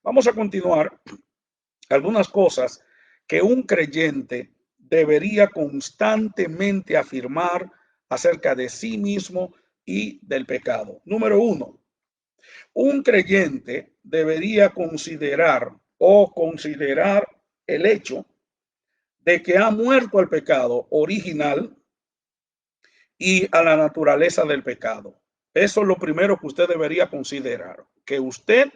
Vamos a continuar algunas cosas que un creyente debería constantemente afirmar acerca de sí mismo y del pecado. Número uno, un creyente debería considerar el hecho de que ha muerto al pecado original y a la naturaleza del pecado. Eso es lo primero que usted debería considerar, que usted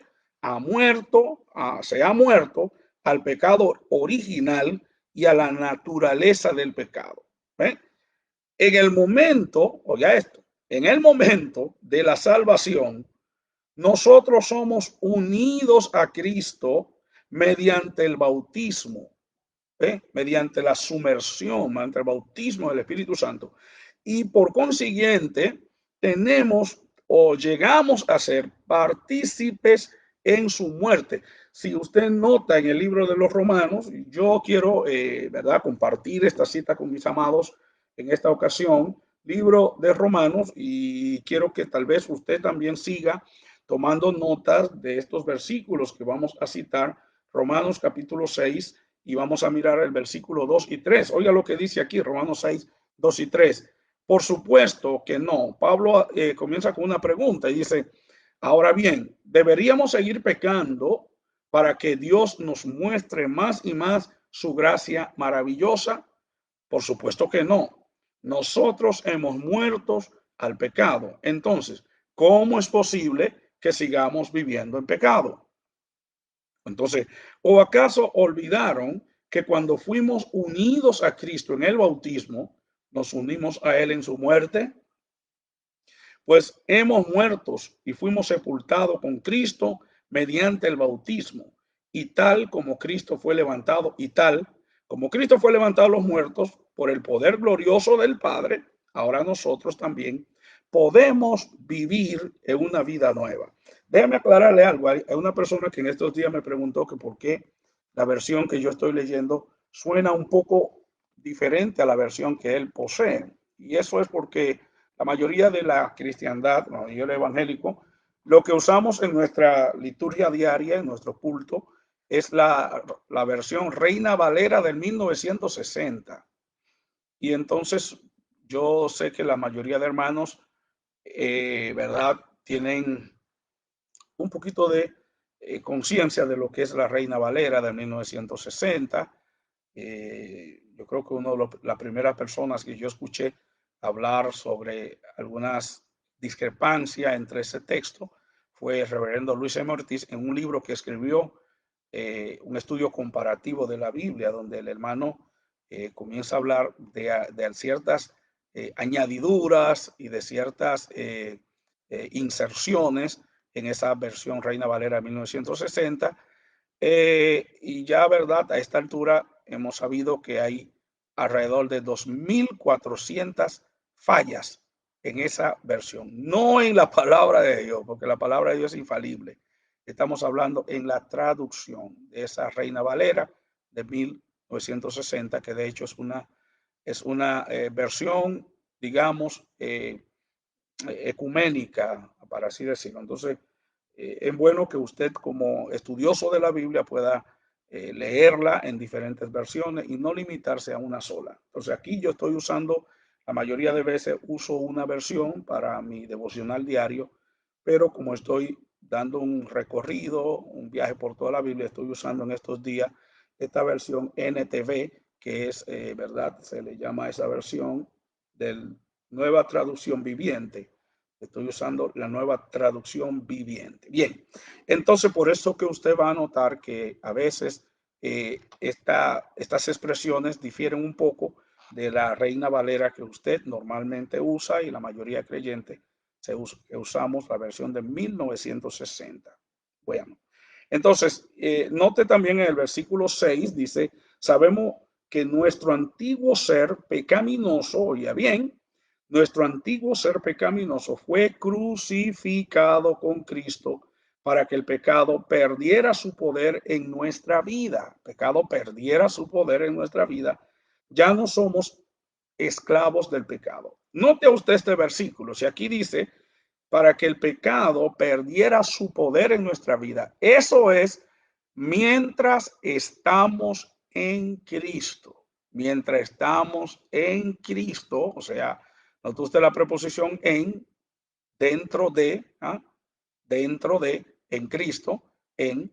se ha muerto al pecado original y a la naturaleza del pecado. ¿Eh? En el momento, oiga esto, en el momento de la salvación, nosotros somos unidos a Cristo mediante el bautismo, mediante la sumersión, mediante el bautismo del Espíritu Santo. Y por consiguiente, tenemos o llegamos a ser partícipes en su muerte. Si usted nota en el libro de los Romanos, yo quiero, ¿verdad?, compartir esta cita con mis amados en esta ocasión, libro de Romanos, y quiero que tal vez usted también siga tomando notas de estos versículos que vamos a citar, Romanos capítulo 6, y vamos a mirar el versículo 2 y 3. Oiga lo que dice aquí, Romanos 6, 2 y 3. Por supuesto que no. Pablo comienza con una pregunta y dice, ahora bien, ¿deberíamos seguir pecando para que Dios nos muestre más y más su gracia maravillosa? Por supuesto que no. Nosotros hemos muerto al pecado. Entonces, ¿cómo es posible que sigamos viviendo en pecado? Entonces, ¿o acaso olvidaron que cuando fuimos unidos a Cristo en el bautismo, nos unimos a Él en su muerte? Pues hemos muertos y fuimos sepultados con Cristo mediante el bautismo. Y tal como Cristo fue levantado, y tal como Cristo fue levantado a los muertos por el poder glorioso del Padre, ahora nosotros también podemos vivir en una vida nueva. Déjame aclararle algo. Hay una persona que en estos días me preguntó que por qué la versión que yo estoy leyendo suena un poco diferente a la versión que él posee. Y eso es porque la mayoría de la cristiandad, la mayoría del evangélico, lo que usamos en nuestra liturgia diaria, en nuestro culto, es la versión Reina Valera del 1960. Y entonces yo sé que la mayoría de hermanos, ¿verdad?, tienen un poquito de conciencia de lo que es la Reina Valera de 1960. Yo creo que una de las primeras personas que yo escuché hablar sobre algunas discrepancias entre ese texto fue el reverendo Luis M. Ortiz en un libro que escribió, un estudio comparativo de la Biblia, donde el hermano comienza a hablar de ciertas añadiduras y de ciertas inserciones en esa versión Reina Valera 1960. Y ya, verdad, a esta altura hemos sabido que hay alrededor de 2.400 fallas en esa versión, no en la palabra de Dios, porque la palabra de Dios es infalible. Estamos hablando en la traducción de esa Reina Valera de 1960, que de hecho es una versión, digamos, ecuménica, para así decirlo. Entonces, es bueno que usted como estudioso de la Biblia pueda leerla en diferentes versiones y no limitarse a una sola. Entonces, aquí yo estoy usando, la mayoría de veces uso una versión para mi devocional diario, pero como estoy dando un recorrido, un viaje por toda la Biblia, estoy usando en estos días esta versión NTV, que es, ¿verdad? Se le llama a esa versión del Nueva Traducción Viviente. Estoy usando la Nueva Traducción Viviente. Bien, entonces por eso que usted va a notar que a veces estas expresiones difieren un poco de la Reina Valera que usted normalmente usa y la mayoría creyente que usamos la versión de 1960. Bueno, entonces, note también en el versículo 6, dice, sabemos que nuestro antiguo ser pecaminoso, oye bien, nuestro antiguo ser pecaminoso fue crucificado con Cristo para que el pecado perdiera su poder en nuestra vida. El pecado perdiera su poder en nuestra vida. Ya no somos esclavos del pecado. Note usted este versículo. Si aquí dice, para que el pecado perdiera su poder en nuestra vida. Eso es mientras estamos en Cristo. Mientras estamos en Cristo, o sea, nota usted la preposición en, dentro de, dentro de, en Cristo, en.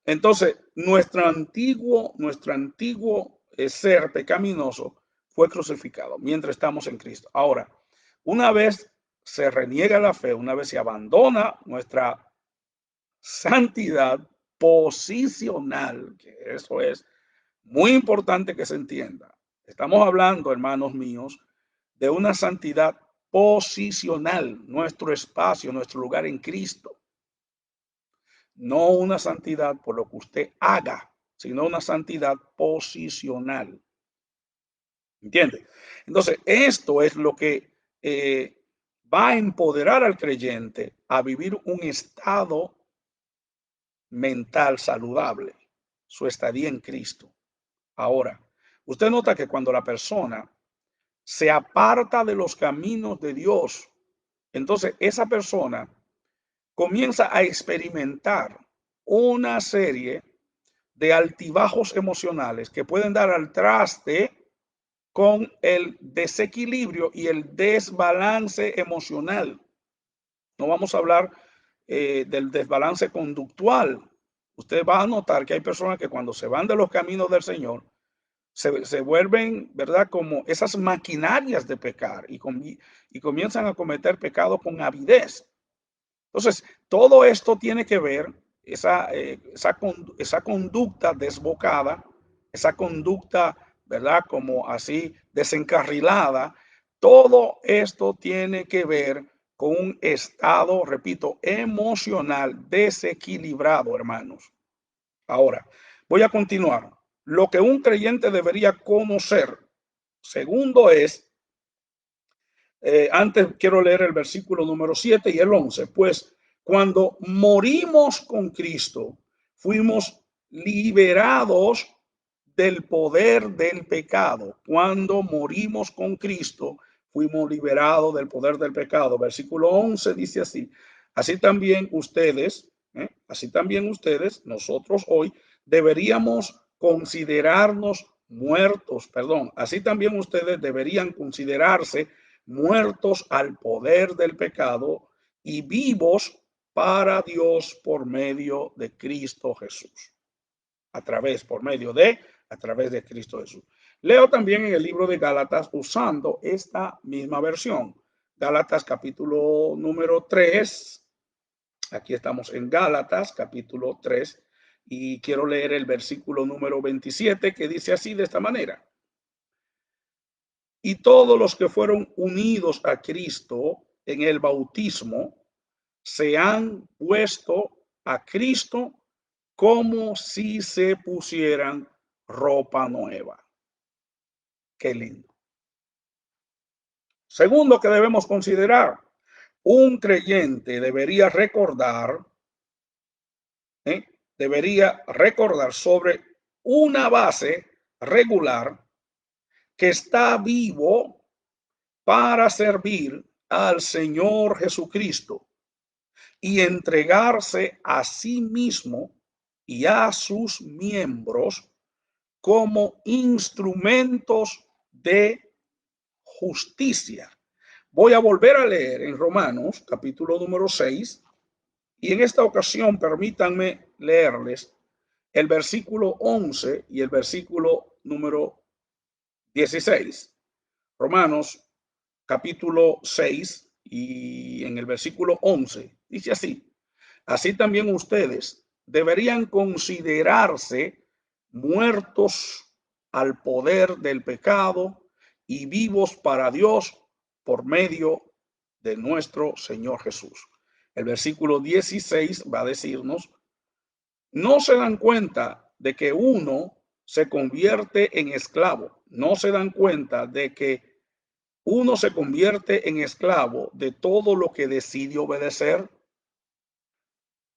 Entonces, nuestro antiguo ser pecaminoso fue crucificado mientras estamos en Cristo. Ahora, una vez se reniega la fe, una vez se abandona nuestra santidad posicional, que eso es muy importante que se entienda. Estamos hablando, hermanos míos, de una santidad posicional, nuestro espacio, nuestro lugar en Cristo. No una santidad por lo que usted haga, sino una santidad posicional. ¿Entiende? Entonces, esto es lo que va a empoderar al creyente a vivir un estado mental saludable, su estadía en Cristo. Ahora, usted nota que cuando la persona se aparta de los caminos de Dios, entonces esa persona comienza a experimentar una serie de altibajos emocionales que pueden dar al traste con el desequilibrio y el desbalance emocional. No vamos a hablar del desbalance conductual. Usted va a notar que hay personas que cuando se van de los caminos del Señor, se vuelven, ¿verdad? Como esas maquinarias de pecar y comienzan a cometer pecado con avidez. Entonces, todo esto tiene que ver, esa conducta desbocada, esa conducta, ¿verdad? Como así desencarrilada, todo esto tiene que ver con un estado, repito, emocional desequilibrado, hermanos. Ahora, voy a continuar. Lo que un creyente debería conocer, segundo es, antes quiero leer el versículo número 7 y el 11, pues cuando morimos con Cristo, fuimos liberados del poder del pecado. Cuando morimos con Cristo, fuimos liberados del poder del pecado. Versículo 11 dice así, así también ustedes, nosotros hoy, deberíamos considerarnos muertos, perdón, así también ustedes deberían considerarse muertos al poder del pecado y vivos para Dios por medio de Cristo Jesús. A través de Cristo Jesús. Leo también en el libro de Gálatas usando esta misma versión. Gálatas capítulo número 3. Aquí estamos en Gálatas capítulo 3 y quiero leer el versículo número 27 que dice así de esta manera. Y todos los que fueron unidos a Cristo en el bautismo se han puesto a Cristo como si se pusieran ropa nueva. Qué lindo. Segundo que debemos considerar, un creyente debería recordar sobre una base regular que está vivo para servir al Señor Jesucristo y entregarse a sí mismo y a sus miembros como instrumentos de justicia. Voy a volver a leer en Romanos capítulo número 6 y en esta ocasión permítanme leerles el versículo 11 y el versículo número 16. Romanos capítulo 6 y en el versículo 11 dice así, así también ustedes deberían considerarse muertos al poder del pecado y vivos para Dios por medio de nuestro Señor Jesús. El versículo 16 va a decirnos, no se dan cuenta de que uno se convierte en esclavo, no se dan cuenta de que uno se convierte en esclavo de todo lo que decide obedecer.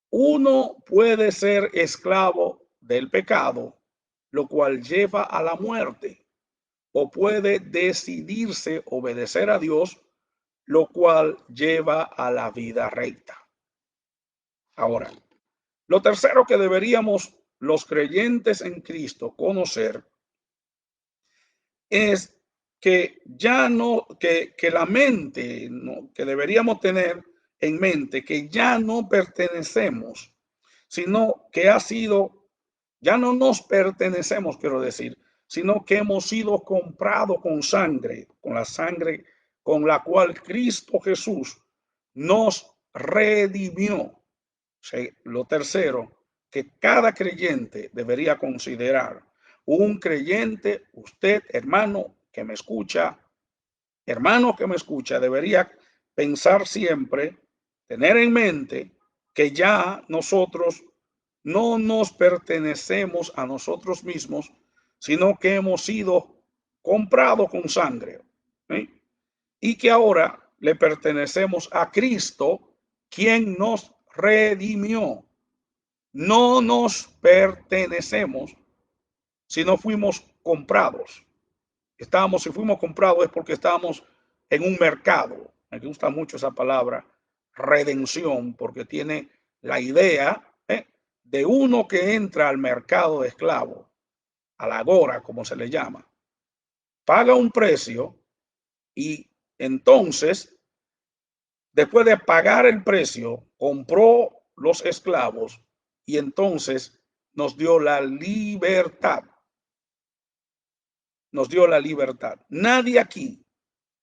Uno puede ser esclavo del pecado, lo cual lleva a la muerte, o puede decidirse obedecer a Dios, lo cual lleva a la vida recta. Ahora, Lo tercero que deberíamos los creyentes en Cristo conocer es que ya no, que la mente, ¿no? Que deberíamos tener en mente que ya no pertenecemos, sino que ha sido, ya no nos pertenecemos, quiero decir, sino que hemos sido comprados con sangre, con la sangre con la cual Cristo Jesús nos redimió. Lo tercero que cada creyente debería considerar. Un creyente, usted, hermano que me escucha, debería pensar siempre, tener en mente que ya nosotros no nos pertenecemos a nosotros mismos, sino que hemos sido comprados con sangre. ¿Sí? Y que ahora le pertenecemos a Cristo, quien nos redimió. No nos pertenecemos, sino fuimos comprados. Si fuimos comprados es porque estábamos en un mercado. Me gusta mucho esa palabra, redención, porque tiene la idea de uno que entra al mercado de esclavos, a la agora, como se le llama, paga un precio y entonces, después de pagar el precio, compró los esclavos y entonces nos dio la libertad. Nos dio la libertad. Nadie aquí,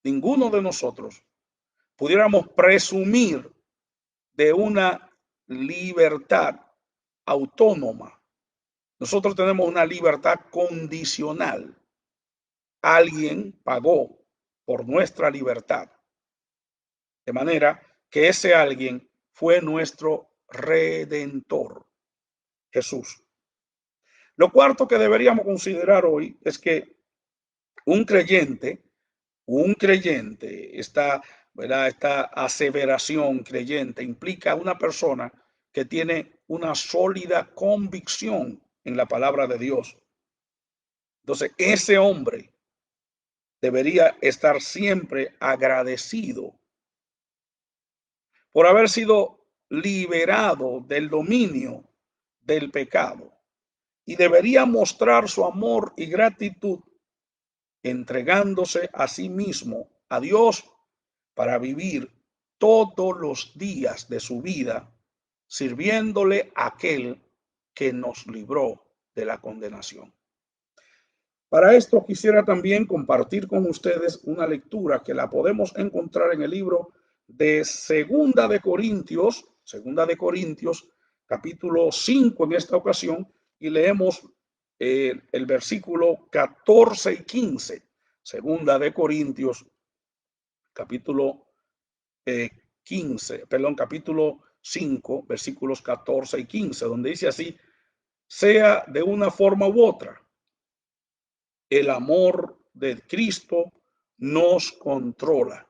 ninguno de nosotros, pudiéramos presumir de una libertad autónoma. Nosotros tenemos una libertad condicional. Alguien pagó por nuestra libertad. De manera que ese alguien fue nuestro redentor, Jesús. Lo cuarto que deberíamos considerar hoy es que un creyente, esta aseveración creyente implica una persona que tiene una sólida convicción en la palabra de Dios. Entonces, ese hombre debería estar siempre agradecido por haber sido liberado del dominio del pecado y debería mostrar su amor y gratitud entregándose a sí mismo a Dios para vivir todos los días de su vida sirviéndole a aquel que nos libró de la condenación. Para esto quisiera también compartir con ustedes una lectura que la podemos encontrar en el libro de Segunda de Corintios, capítulo 5 en esta ocasión, y leemos el versículo 14 y 15. Segunda de Corintios, capítulo capítulo 5, versículos 14 y 15, donde dice así: sea de una forma u otra, el amor de Cristo nos controla.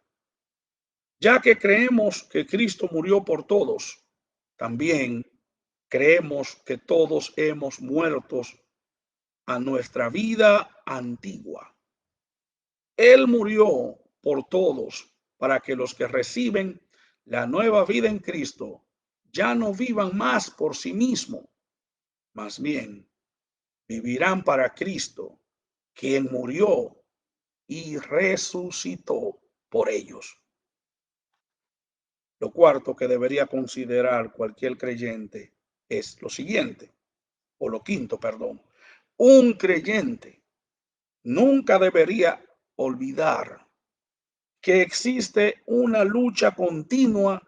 Ya que creemos que Cristo murió por todos, también creemos que todos hemos muerto a nuestra vida antigua. Él murió por todos para que los que reciben la nueva vida en Cristo ya no vivan más por sí mismos, más bien vivirán para Cristo, quien murió y resucitó por ellos. Lo cuarto que debería considerar cualquier creyente es lo siguiente, o lo quinto, perdón. Un creyente nunca debería olvidar que existe una lucha continua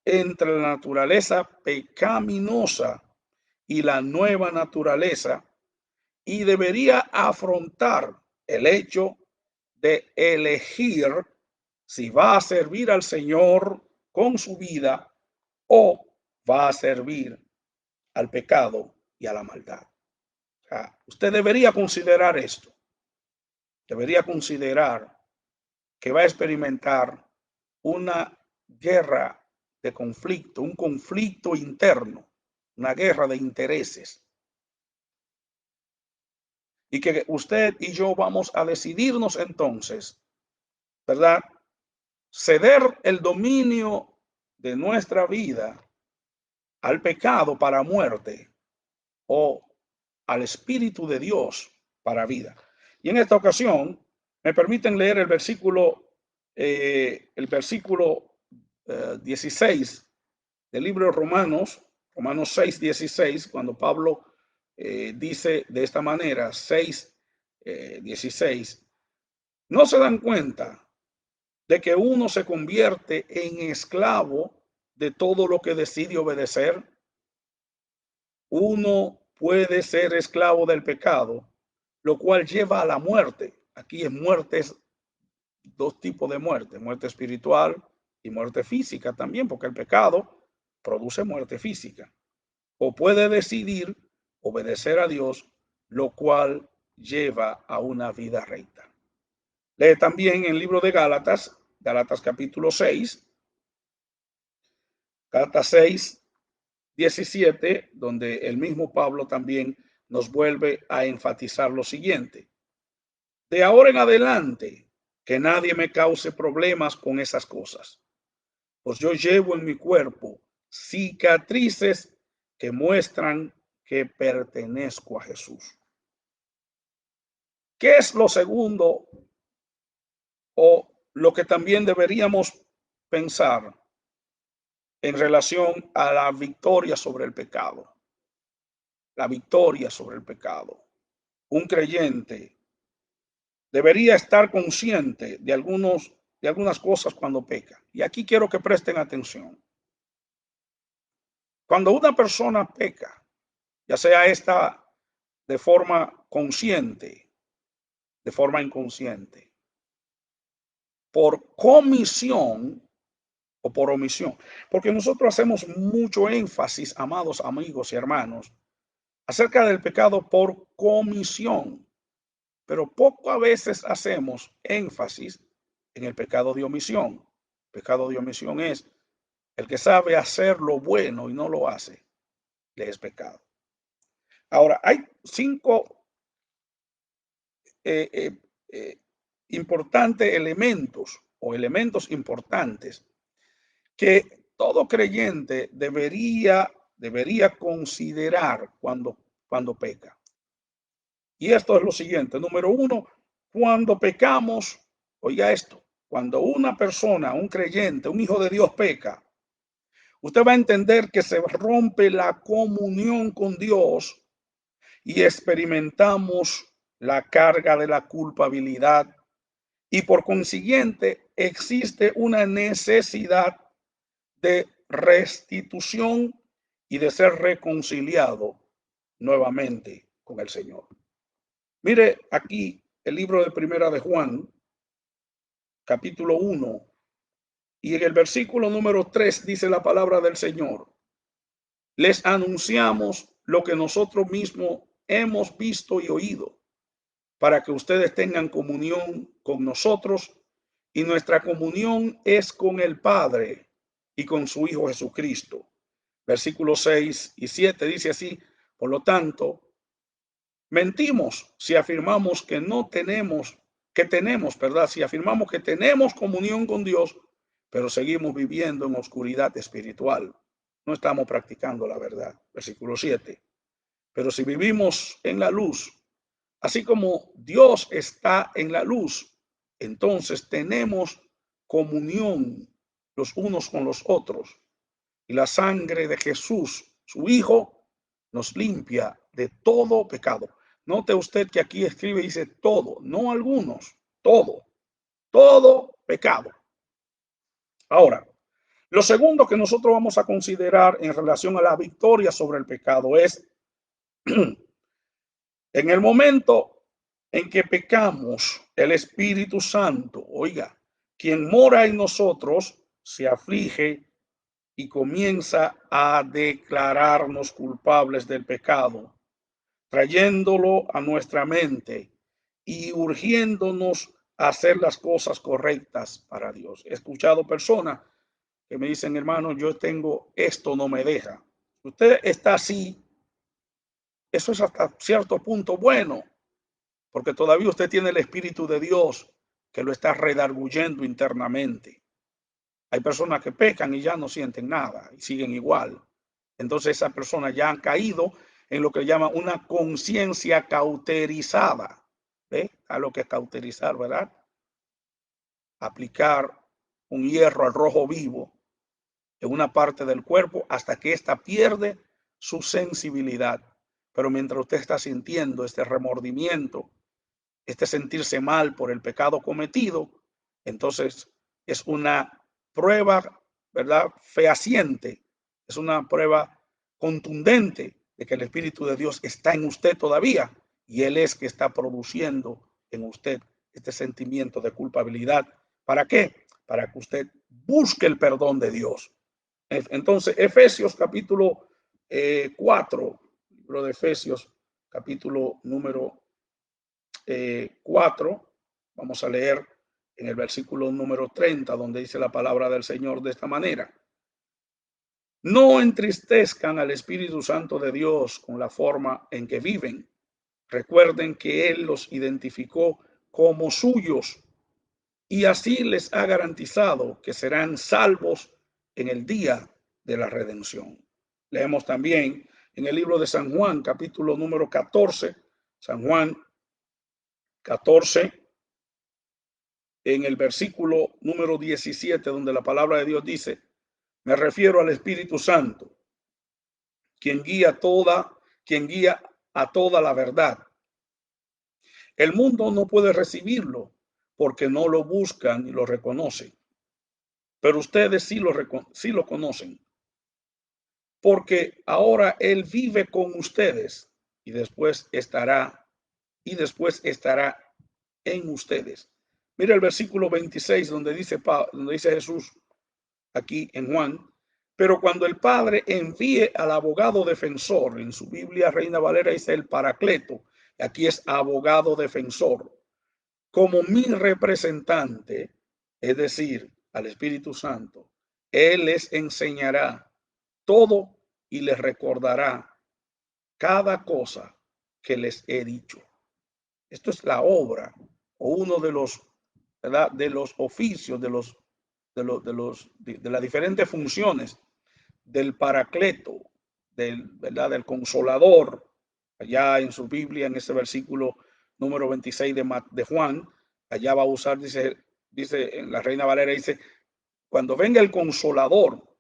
entre la naturaleza pecaminosa y la nueva naturaleza, y debería afrontar el hecho de elegir si va a servir al Señor con su vida o va a servir al pecado y a la maldad. O sea, usted debería considerar esto. Debería considerar que va a experimentar una guerra de conflicto, un conflicto interno, una guerra de intereses. Y que usted y yo vamos a decidirnos entonces, ¿verdad? Ceder el dominio de nuestra vida al pecado para muerte o al Espíritu de Dios para vida. Y en esta ocasión me permiten leer el versículo 16 del libro de Romanos 6, 16, cuando Pablo dice de esta manera, 6, 16, ¿no se dan cuenta de que uno se convierte en esclavo de todo lo que decide obedecer? Uno puede ser esclavo del pecado, lo cual lleva a la muerte. Aquí es muertes, dos tipos de muerte, muerte espiritual y muerte física también, porque el pecado produce muerte física. O puede decidir obedecer a Dios, lo cual lleva a una vida recta. Lee también en el libro de Gálatas, Gálatas capítulo 6, Gálatas 6, 17, donde el mismo Pablo también nos vuelve a enfatizar lo siguiente. De ahora en adelante, que nadie me cause problemas con esas cosas, pues yo llevo en mi cuerpo cicatrices que muestran que pertenezco a Jesús. ¿Qué es lo segundo o lo que también deberíamos pensar en relación a la victoria sobre el pecado? La victoria sobre el pecado. Un creyente debería estar consciente de algunas cosas cuando peca. Y aquí quiero que presten atención. Cuando una persona peca, ya sea esta de forma consciente, de forma inconsciente, por comisión o por omisión, porque nosotros hacemos mucho énfasis, amados amigos y hermanos, acerca del pecado por comisión, pero poco a veces hacemos énfasis en el pecado de omisión. Pecado de omisión es el que sabe hacer lo bueno y no lo hace, le es pecado. Ahora, hay 5 importantes elementos o elementos importantes que todo creyente debería considerar cuando peca. Y esto es lo siguiente. Número 1, cuando pecamos, oiga esto, cuando una persona, un creyente, un hijo de Dios peca, usted va a entender que se rompe la comunión con Dios y experimentamos la carga de la culpabilidad y por consiguiente existe una necesidad de restitución y de ser reconciliado nuevamente con el Señor. Mire aquí el libro de Primera de Juan, capítulo 1, y en el versículo número 3 dice la palabra del Señor. Les anunciamos lo que nosotros mismos hemos visto y oído, para que ustedes tengan comunión con nosotros, y nuestra comunión es con el Padre y con su Hijo Jesucristo. Versículos 6 y 7 dice así, por lo tanto, mentimos si afirmamos que no tenemos, ¿verdad? Si afirmamos que tenemos comunión con Dios, pero seguimos viviendo en oscuridad espiritual. No estamos practicando la verdad. Versículo 7. Pero si vivimos en la luz, así como Dios está en la luz, entonces tenemos comunión los unos con los otros. Y la sangre de Jesús, su Hijo, nos limpia de todo pecado. Note usted que aquí escribe y dice todo, no algunos, todo pecado. Ahora, lo segundo que nosotros vamos a considerar en relación a la victoria sobre el pecado es en el momento en que pecamos, el Espíritu Santo, oiga, quien mora en nosotros, se aflige y comienza a declararnos culpables del pecado, trayéndolo a nuestra mente y urgiéndonos a hacer las cosas correctas para Dios. He escuchado personas que me dicen, hermano, yo tengo esto, no me deja. Usted está así, eso es hasta cierto punto bueno, porque todavía usted tiene el Espíritu de Dios que lo está redarguyendo internamente. Hay personas que pecan y ya no sienten nada y siguen igual. Entonces esas personas ya han caído en lo que llama una conciencia cauterizada. ¿Ve? A lo que es cauterizar, ¿verdad? Aplicar un hierro al rojo vivo en una parte del cuerpo hasta que ésta pierde su sensibilidad. Pero mientras usted está sintiendo este remordimiento, este sentirse mal por el pecado cometido, entonces es una prueba, ¿verdad? Fehaciente, es una prueba contundente de que el Espíritu de Dios está en usted todavía y Él es que está produciendo en usted este sentimiento de culpabilidad. ¿Para qué? Para que usted busque el perdón de Dios. Entonces, Efesios capítulo 4, libro de Efesios capítulo número 4, vamos a leer en el versículo número 30, donde dice la palabra del Señor de esta manera: no entristezcan al Espíritu Santo de Dios con la forma en que viven. Recuerden que Él los identificó como suyos y así les ha garantizado que serán salvos en el día de la redención. Leemos también en el libro de San Juan, capítulo número 14, San Juan 14, en el versículo número 17, donde la palabra de Dios dice: me refiero al Espíritu Santo, quien guía a toda la verdad. El mundo no puede recibirlo porque no lo buscan ni lo reconocen. Pero ustedes sí lo conocen, porque ahora Él vive con ustedes y después estará en ustedes. Mira el versículo 26 donde dice Jesús aquí en Juan: pero cuando el Padre envíe al abogado defensor, en su Biblia Reina Valera dice el Paracleto, aquí es abogado defensor, como mi representante, es decir, al Espíritu Santo, Él les enseñará todo y les recordará cada cosa que les he dicho. Esto es la obra o uno de los, ¿verdad?, de los oficios, de las diferentes funciones del Paracleto, ¿verdad?, del Consolador. Allá en su Biblia, en ese versículo número 26 de Juan, allá va a usar, dice en la Reina Valera, dice: cuando venga el Consolador.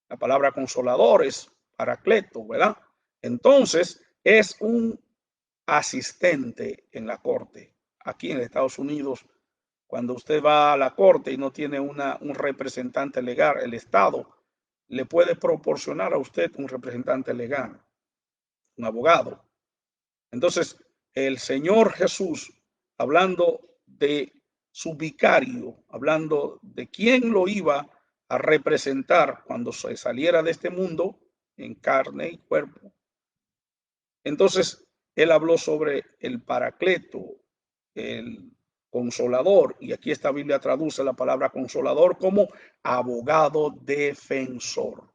La palabra consolador es Paracleto, ¿verdad? Entonces es un asistente en la corte. Aquí en Estados Unidos, cuando usted va a la corte y no tiene un representante legal, el Estado le puede proporcionar a usted un representante legal, un abogado. Entonces, el Señor Jesús, hablando de su vicario, hablando de quién lo iba a representar cuando se saliera de este mundo en carne y cuerpo, entonces Él habló sobre el Paracleto, el Consolador, y aquí esta Biblia traduce la palabra consolador como abogado defensor.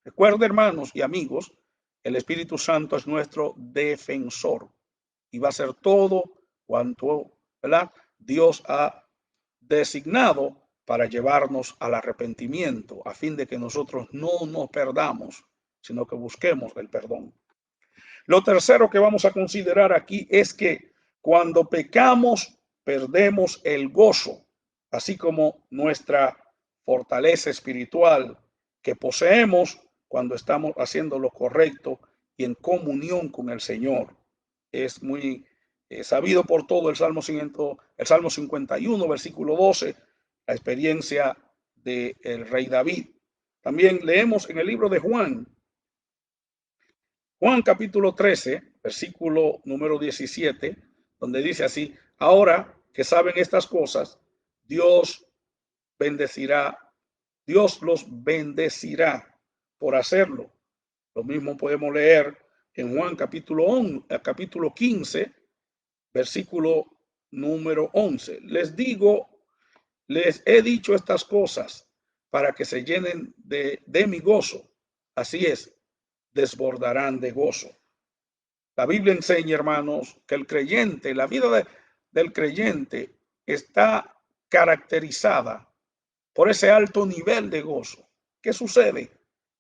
Recuerden, hermanos y amigos, el Espíritu Santo es nuestro defensor y va a ser todo cuanto, ¿verdad?, Dios ha designado para llevarnos al arrepentimiento, a fin de que nosotros no nos perdamos, sino que busquemos el perdón. Lo tercero que vamos a considerar aquí es que cuando pecamos, perdemos el gozo, así como nuestra fortaleza espiritual que poseemos cuando estamos haciendo lo correcto y en comunión con el Señor. Es muy sabido por todo el Salmo 51, versículo 12, la experiencia del rey David. También leemos en el libro de Juan capítulo 13, versículo número 17, donde dice así: ahora que saben estas cosas, Dios los bendecirá por hacerlo. Lo mismo podemos leer en Juan capítulo 15, versículo número 11. Les he dicho estas cosas para que se llenen de mi gozo. Así es, desbordarán de gozo. La Biblia enseña, hermanos, que el creyente, la vida del creyente está caracterizada por ese alto nivel de gozo. ¿Qué sucede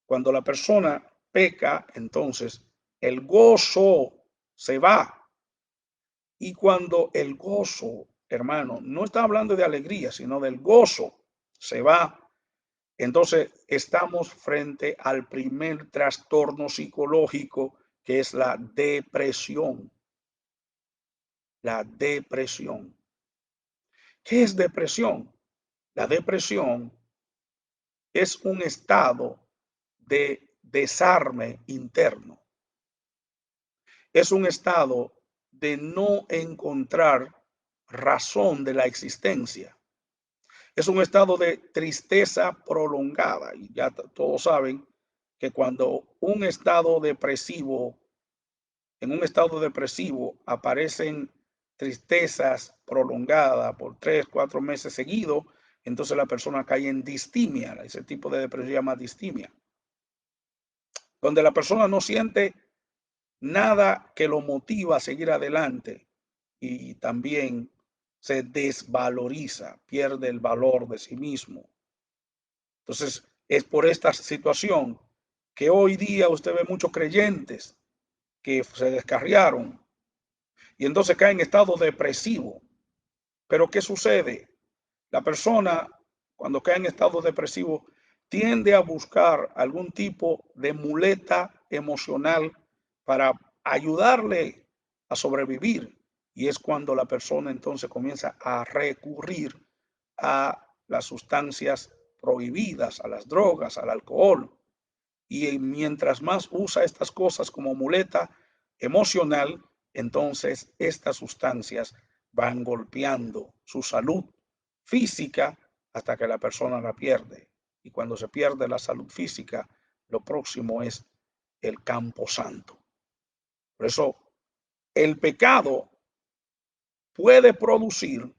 cuando la persona peca, entonces el gozo se va. Y cuando el gozo, hermano, no está hablando de alegría, sino del gozo, se va, entonces estamos frente al primer trastorno psicológico, que es la depresión. La depresión. ¿Qué es depresión? La depresión es un estado de desarme interno. Es un estado de no encontrar razón de la existencia. Es un estado de tristeza prolongada. Y ya todos saben que cuando en un estado depresivo aparecen tristezas prolongadas por 3, 4 meses seguidos, entonces la persona cae en distimia. Ese tipo de depresión se llama distimia, donde la persona no siente nada que lo motiva a seguir adelante y también se desvaloriza, pierde el valor de sí mismo. Entonces, es por esta situación que hoy día usted ve muchos creyentes que se descarriaron y entonces caen en estado depresivo. Pero ¿qué sucede? La persona, cuando cae en estado depresivo, tiende a buscar algún tipo de muleta emocional para ayudarle a sobrevivir. Y es cuando la persona entonces comienza a recurrir a las sustancias prohibidas, a las drogas, al alcohol. Y mientras más usa estas cosas como muleta emocional, entonces estas sustancias van golpeando su salud física hasta que la persona la pierde. Y cuando se pierde la salud física, lo próximo es el campo santo. Por eso, el pecado puede producir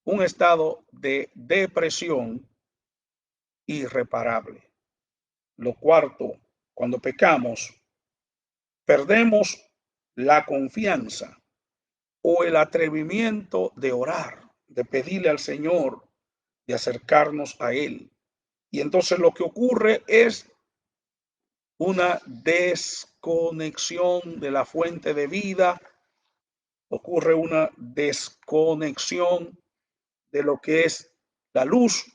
un estado de depresión irreparable. Lo cuarto, cuando pecamos, perdemos la confianza o el atrevimiento de orar, de pedirle al Señor, de acercarnos a Él. Y entonces lo que ocurre es una desconexión de la fuente de vida, ocurre una desconexión de lo que es la luz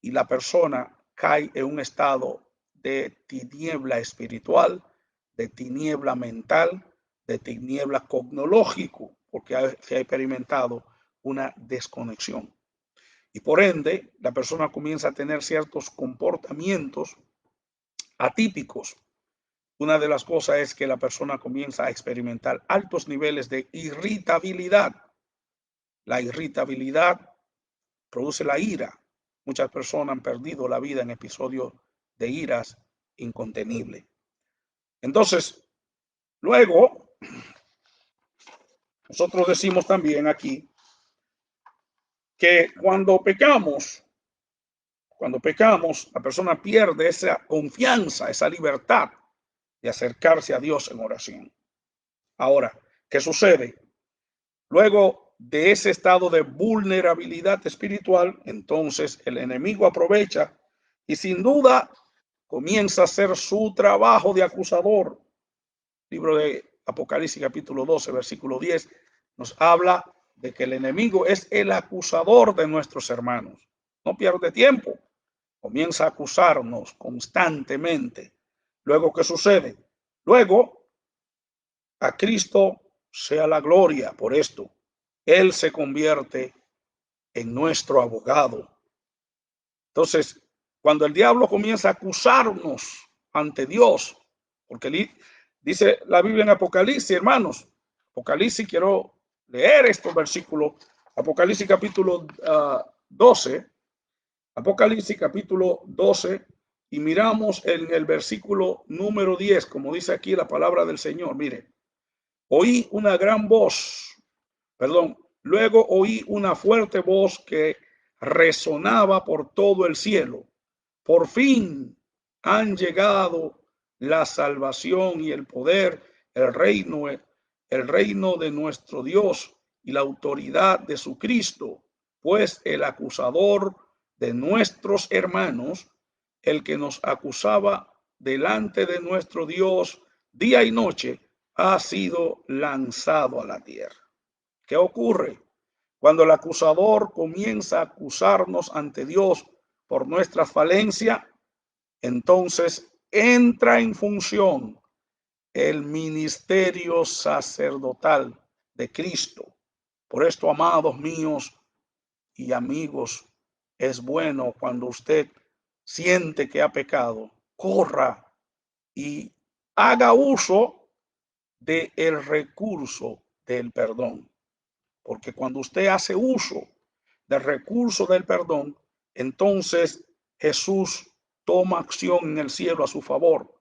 y la persona cae en un estado de tiniebla espiritual, de tiniebla mental, de tiniebla cognologíco, porque se ha experimentado una desconexión. Y por ende, la persona comienza a tener ciertos comportamientos atípicos. Una de las cosas es que la persona comienza a experimentar altos niveles de irritabilidad. La irritabilidad produce la ira. Muchas personas han perdido la vida en episodios de iras incontenibles. Entonces, luego, nosotros decimos también aquí que cuando pecamos, la persona pierde esa confianza, esa libertad de acercarse a Dios en oración. Ahora, ¿qué sucede? Luego de ese estado de vulnerabilidad espiritual, entonces el enemigo aprovecha y sin duda comienza a hacer su trabajo de acusador. Libro de Apocalipsis capítulo 12, versículo 10, nos habla de que el enemigo es el acusador de nuestros hermanos. No pierde tiempo, comienza a acusarnos constantemente. Luego, ¿qué sucede? Luego, a Cristo sea la gloria por esto. Él se convierte en nuestro abogado. Entonces, cuando el diablo comienza a acusarnos ante Dios, porque dice la Biblia en Apocalipsis, hermanos, Apocalipsis, quiero leer estos versículos, Apocalipsis capítulo 12, Apocalipsis capítulo 12, y miramos en el versículo número 10, como dice aquí la palabra del Señor. Mire, oí una gran voz, luego oí una fuerte voz que resonaba por todo el cielo. Por fin han llegado la salvación y el poder, el reino de nuestro Dios y la autoridad de su Cristo, pues el acusador de nuestros hermanos, el que nos acusaba, delante de nuestro Dios día y noche ha sido lanzado a la tierra. ¿Qué ocurre? Cuando el acusador comienza a acusarnos ante Dios por nuestra falencia, entonces entra en función el ministerio sacerdotal de Cristo. Por esto, amados míos y amigos, es bueno cuando usted siente que ha pecado, corra y haga uso del recurso del perdón. Porque cuando usted hace uso del recurso del perdón, entonces Jesús toma acción en el cielo a su favor,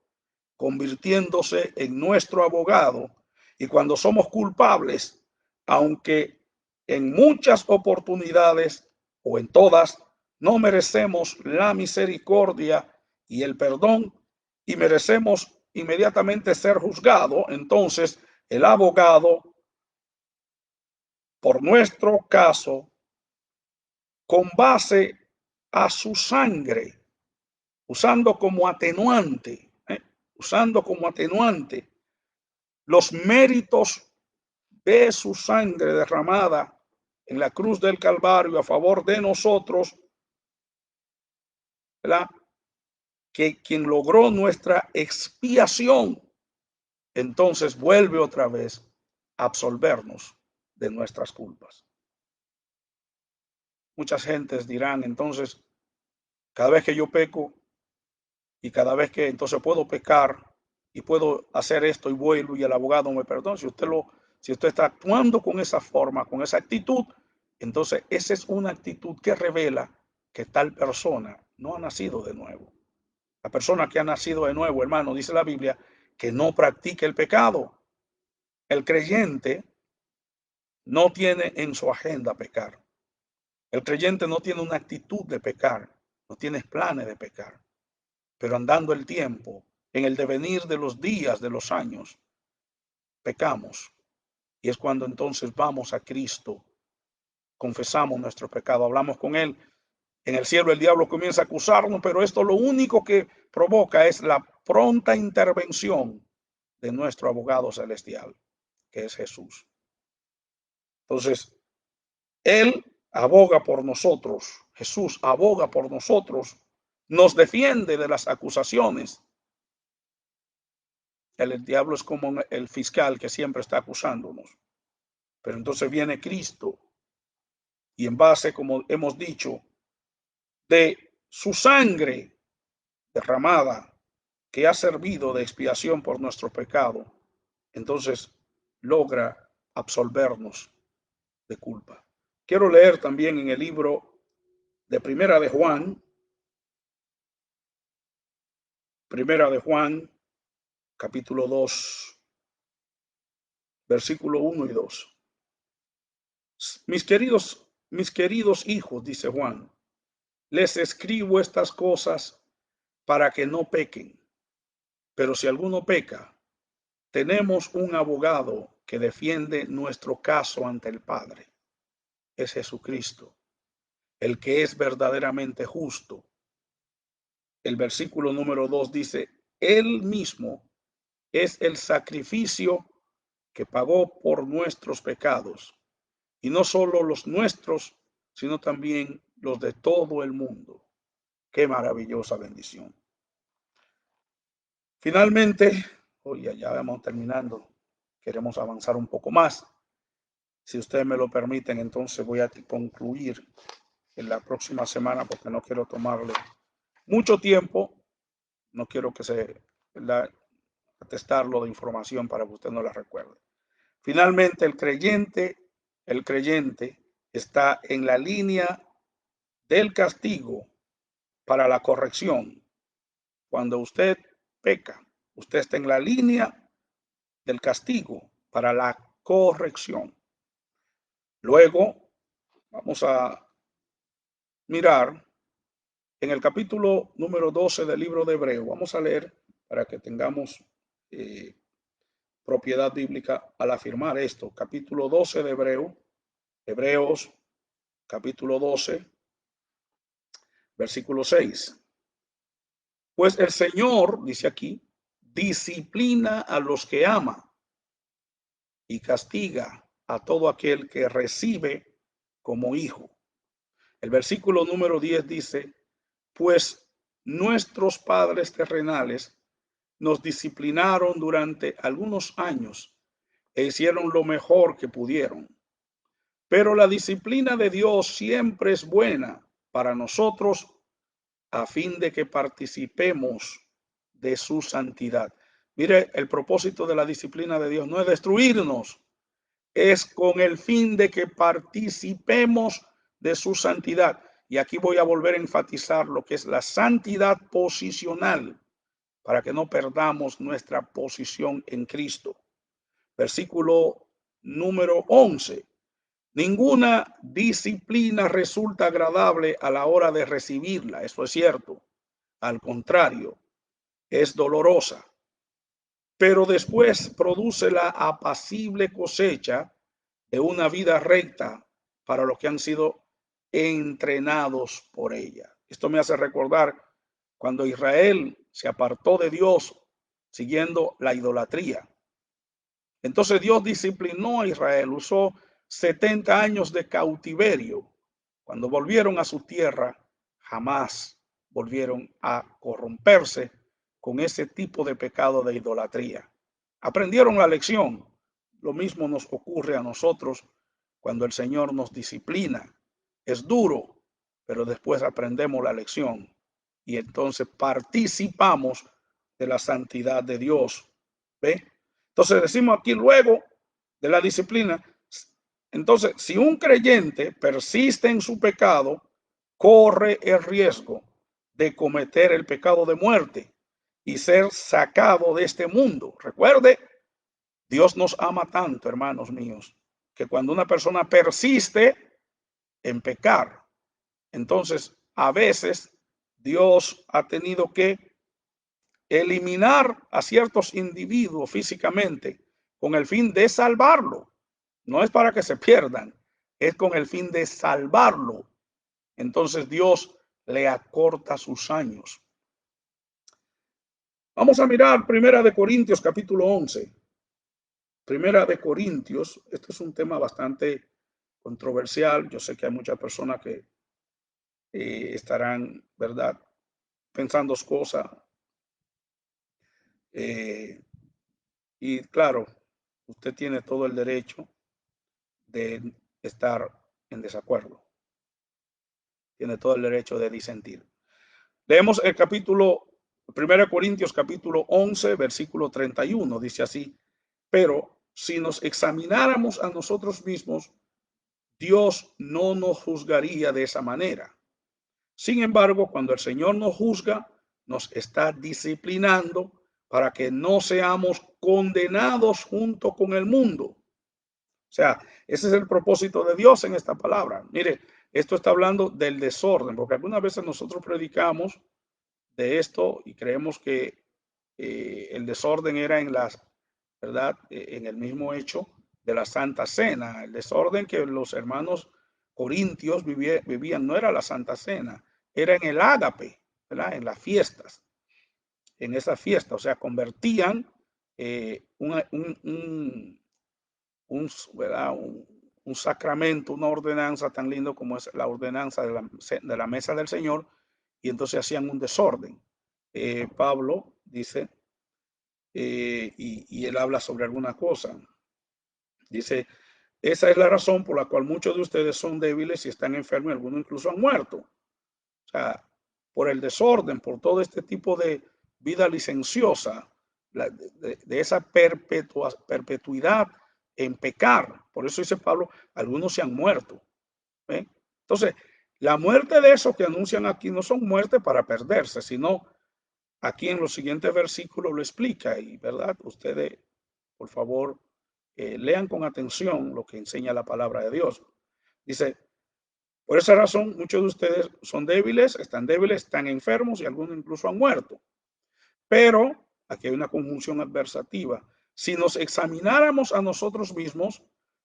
convirtiéndose en nuestro abogado. Y cuando somos culpables, aunque en muchas oportunidades o en todas no merecemos la misericordia y el perdón y merecemos inmediatamente ser juzgados, entonces el abogado, por nuestro caso, con base a su sangre, usando como atenuante, los méritos de su sangre derramada en la cruz del Calvario a favor de nosotros, ¿verdad? Que quien logró nuestra expiación, entonces vuelve otra vez a absolvernos de nuestras culpas. Muchas gentes dirán, entonces, cada vez que yo peco y cada vez que entonces puedo pecar y puedo hacer esto y vuelvo y el abogado me perdona, si usted está actuando con esa forma, con esa actitud, entonces esa es una actitud que revela que tal persona no ha nacido de nuevo. La persona que ha nacido de nuevo, hermano, dice la Biblia, que no practique el pecado. El creyente no tiene en su agenda pecar. El creyente no tiene una actitud de pecar, no tiene planes de pecar. Pero andando el tiempo, en el devenir de los días, de los años, pecamos. Y es cuando entonces vamos a Cristo, confesamos nuestro pecado, hablamos con Él. En el cielo el diablo comienza a acusarnos, pero esto lo único que provoca es la pronta intervención de nuestro abogado celestial, que es Jesús. Entonces, Él aboga por nosotros, Jesús aboga por nosotros, nos defiende de las acusaciones. El diablo es como el fiscal que siempre está acusándonos. Pero entonces viene Cristo y en base, como hemos dicho, de su sangre derramada que ha servido de expiación por nuestro pecado, entonces logra absolvernos de culpa. Quiero leer también en el libro de Primera de Juan, capítulo 2, versículo 1 y 2. Mis queridos hijos, dice Juan, les escribo estas cosas para que no pequen. Pero si alguno peca, tenemos un abogado que defiende nuestro caso ante el Padre. Es Jesucristo, el que es verdaderamente justo. El versículo número 2 dice, Él mismo es el sacrificio que pagó por nuestros pecados. Y no solo los nuestros, sino también los de todo el mundo. Qué maravillosa bendición. Finalmente, hoy ya vamos terminando. Queremos avanzar un poco más. Si ustedes me lo permiten, entonces voy a concluir en la próxima semana porque no quiero tomarle mucho tiempo. No quiero que se atestarlo de información para que usted no la recuerde. Finalmente, el creyente está en la línea del castigo para la corrección. Cuando usted peca, usted está en la línea del castigo para la corrección. Luego vamos a mirar en el capítulo número 12 del libro de Hebreo. Vamos a leer para que tengamos propiedad bíblica al afirmar esto. Capítulo 12 de Hebreos, capítulo 12, versículo 6. Pues el Señor, dice aquí, disciplina a los que ama y castiga a todo aquel que recibe como hijo. El versículo número 10 dice, pues nuestros padres terrenales nos disciplinaron durante algunos años e hicieron lo mejor que pudieron. Pero la disciplina de Dios siempre es buena para nosotros a fin de que participemos de su santidad. Mire, el propósito de la disciplina de Dios no es destruirnos, es con el fin de que participemos de su santidad. Y aquí voy a volver a enfatizar lo que es la santidad posicional, para que no perdamos nuestra posición en Cristo. Versículo número 11. Ninguna disciplina resulta agradable a la hora de recibirla, eso es cierto. Al contrario, es dolorosa, pero después produce la apacible cosecha de una vida recta para los que han sido entrenados por ella. Esto me hace recordar cuando Israel se apartó de Dios siguiendo la idolatría. Entonces Dios disciplinó a Israel, usó 70 años de cautiverio. Cuando volvieron a su tierra, jamás volvieron a corromperse con ese tipo de pecado de idolatría. Aprendieron la lección. Lo mismo nos ocurre a nosotros cuando el Señor nos disciplina. Es duro, pero después aprendemos la lección y entonces participamos de la santidad de Dios. ¿Ve? Entonces decimos aquí luego de la disciplina, entonces si un creyente persiste en su pecado, corre el riesgo de cometer el pecado de muerte y ser sacado de este mundo. Recuerde, Dios nos ama tanto, hermanos míos, que cuando una persona persiste en pecar, entonces a veces Dios ha tenido que eliminar a ciertos individuos físicamente con el fin de salvarlo. No es para que se pierdan, es con el fin de salvarlo. Entonces Dios le acorta sus años. Vamos a mirar Primera de Corintios capítulo 11. Primera de Corintios, este es un tema bastante controversial. Yo sé que hay muchas personas que estarán, ¿verdad?, pensando cosas. Y claro, usted tiene todo el derecho de estar en desacuerdo. Tiene todo el derecho de disentir. Leemos el capítulo, 1 Corintios capítulo 11, versículo 31. Dice así, pero si nos examináramos a nosotros mismos, Dios no nos juzgaría de esa manera. Sin embargo, cuando el Señor nos juzga, nos está disciplinando para que no seamos condenados junto con el mundo. O sea, ese es el propósito de Dios en esta palabra. Mire, esto está hablando del desorden, porque algunas veces nosotros predicamos de esto y creemos que el desorden era en las, ¿verdad? En el mismo hecho de la Santa Cena. El desorden que los hermanos corintios vivían no era la Santa Cena, era en el ágape, ¿verdad? En las fiestas, en esa fiesta, o sea, convertían ¿verdad? Un sacramento, una ordenanza tan lindo como es la ordenanza de la mesa del Señor, y entonces hacían un desorden. Pablo dice, y él habla sobre alguna cosa. Dice, esa es la razón por la cual muchos de ustedes son débiles y están enfermos y algunos incluso han muerto. O sea, por el desorden, por todo este tipo de vida licenciosa, de esa perpetuidad en pecar. Por eso dice Pablo, algunos se han muerto. ¿Eh? Entonces, la muerte de esos que anuncian aquí no son muertes para perderse, sino aquí en los siguientes versículos lo explica y, ¿verdad? Ustedes, por favor, lean con atención lo que enseña la palabra de Dios. Dice, por esa razón, muchos de ustedes son débiles, están enfermos y algunos incluso han muerto. Pero aquí hay una conjunción adversativa. Si nos examináramos a nosotros mismos,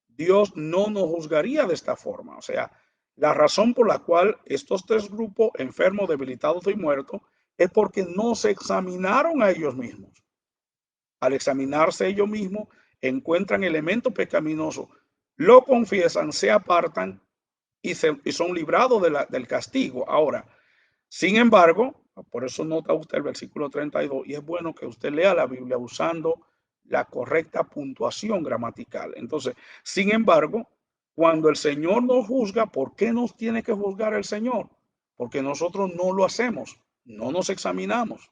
Dios no nos juzgaría de esta forma. O sea, la razón por la cual estos tres grupos, enfermos, debilitados y muertos, es porque no se examinaron a ellos mismos. Al examinarse ellos mismos, encuentran elementos pecaminosos, lo confiesan, se apartan y son librados del castigo. Ahora, sin embargo, por eso nota usted el versículo 32, y es bueno que usted lea la Biblia usando la correcta puntuación gramatical. Entonces, sin embargo, cuando el Señor nos juzga, ¿por qué nos tiene que juzgar el Señor? Porque nosotros no lo hacemos, no nos examinamos.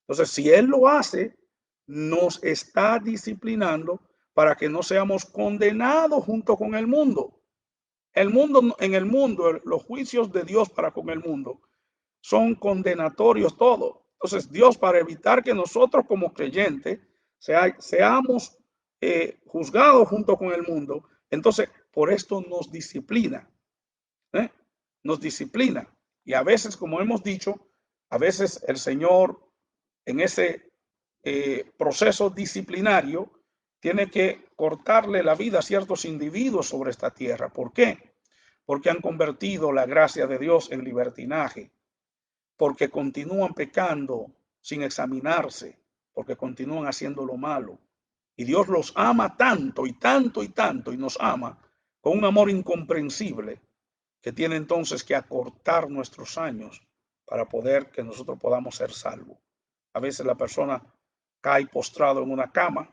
Entonces, si Él lo hace, nos está disciplinando para que no seamos condenados junto con el mundo. En el mundo, los juicios de Dios para con el mundo son condenatorios todos. Entonces, Dios, para evitar que nosotros como creyentes seamos juzgados junto con el mundo, entonces por esto nos disciplina, ¿eh? Nos disciplina. Y a veces, como hemos dicho, a veces el Señor en ese proceso disciplinario tiene que cortarle la vida a ciertos individuos sobre esta tierra. ¿Por qué? Porque han convertido la gracia de Dios en libertinaje, porque continúan pecando sin examinarse, porque continúan haciendo lo malo. Y Dios los ama tanto y tanto y tanto, y nos ama con un amor incomprensible, que tiene entonces que acortar nuestros años para poder que nosotros podamos ser salvos. A veces la persona cae postrado en una cama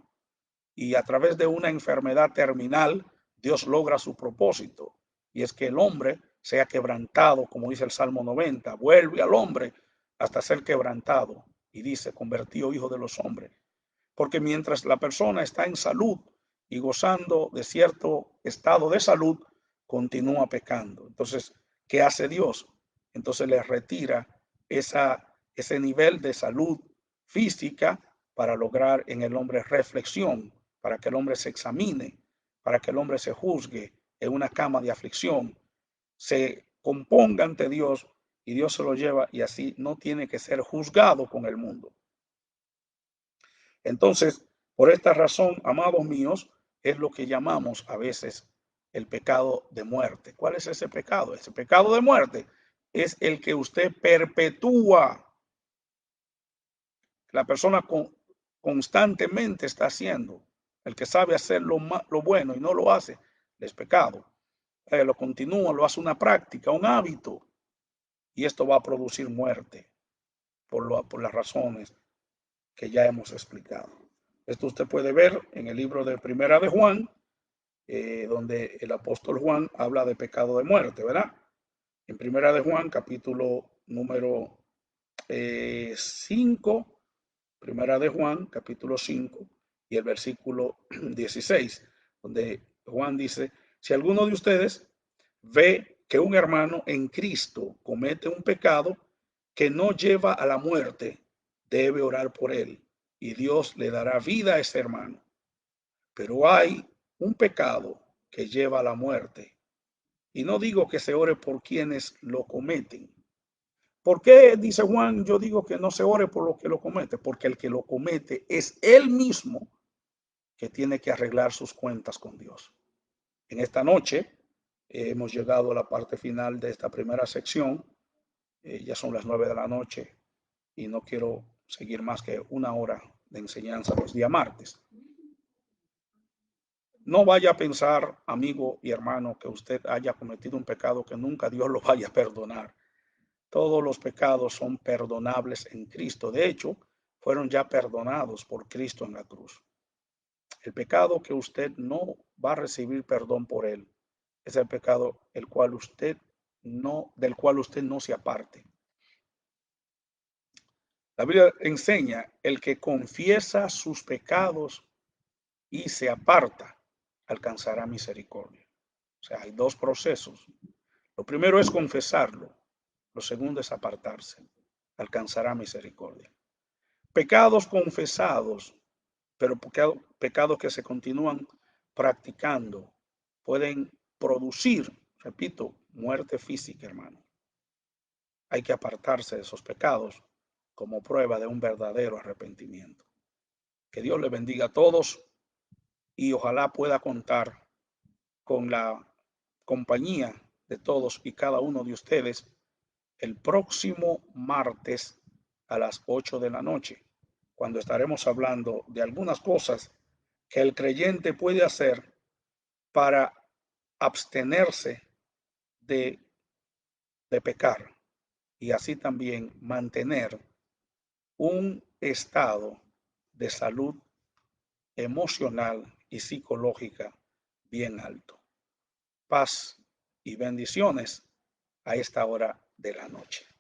y a través de una enfermedad terminal, Dios logra su propósito, y es que el hombre sea quebrantado, como dice el Salmo 90, vuelve al hombre hasta ser quebrantado, y dice, convertido hijo de los hombres. Porque mientras la persona está en salud y gozando de cierto estado de salud, continúa pecando. Entonces, ¿qué hace Dios? Entonces le retira ese nivel de salud física para lograr en el hombre reflexión, para que el hombre se examine, para que el hombre se juzgue en una cama de aflicción, se componga ante Dios, y Dios se lo lleva, y así no tiene que ser juzgado con el mundo. Entonces, por esta razón, amados míos, es lo que llamamos a veces el pecado de muerte. ¿Cuál es ese pecado? Ese pecado de muerte es el que usted perpetúa. La persona constantemente está haciendo. El que sabe hacer lo bueno y no lo hace, es pecado. Lo continúa, lo hace una práctica, un hábito, y esto va a producir muerte por las razones que ya hemos explicado. Esto usted puede ver en el libro de Primera de Juan, donde el apóstol Juan habla de pecado de muerte, ¿verdad? En Primera de Juan, capítulo número 5, Primera de Juan, capítulo 5, y el versículo 16, donde Juan dice, si alguno de ustedes ve que un hermano en Cristo comete un pecado que no lleva a la muerte, debe orar por él, y Dios le dará vida a ese hermano. Pero hay un pecado que lleva a la muerte, y no digo que se ore por quienes lo cometen. ¿Por qué, dice Juan, yo digo que no se ore por lo que lo comete? Porque el que lo comete es él mismo que tiene que arreglar sus cuentas con Dios. En esta noche hemos llegado a la parte final de esta primera sección. Ya son las 9 de la noche y no quiero seguir más que una hora de enseñanza los días martes. No vaya a pensar, amigo y hermano, que usted haya cometido un pecado que nunca Dios lo vaya a perdonar. Todos los pecados son perdonables en Cristo. De hecho, fueron ya perdonados por Cristo en la cruz. El pecado que usted no va a recibir perdón por él es el pecado del cual usted no se aparte. La Biblia enseña, el que confiesa sus pecados y se aparta, alcanzará misericordia. O sea, hay dos procesos. Lo primero es confesarlo. Lo segundo es apartarse. Alcanzará misericordia. Pecados confesados, pero pecados que se continúan practicando, pueden producir, repito, muerte física, hermano. Hay que apartarse de esos pecados como prueba de un verdadero arrepentimiento. Que Dios le bendiga a todos y ojalá pueda contar con la compañía de todos y cada uno de ustedes el próximo martes a las 8 de la noche, cuando estaremos hablando de algunas cosas que el creyente puede hacer para abstenerse de, de pecar y así también mantener un estado de salud emocional y psicológica bien alto. Paz y bendiciones a esta hora de la noche.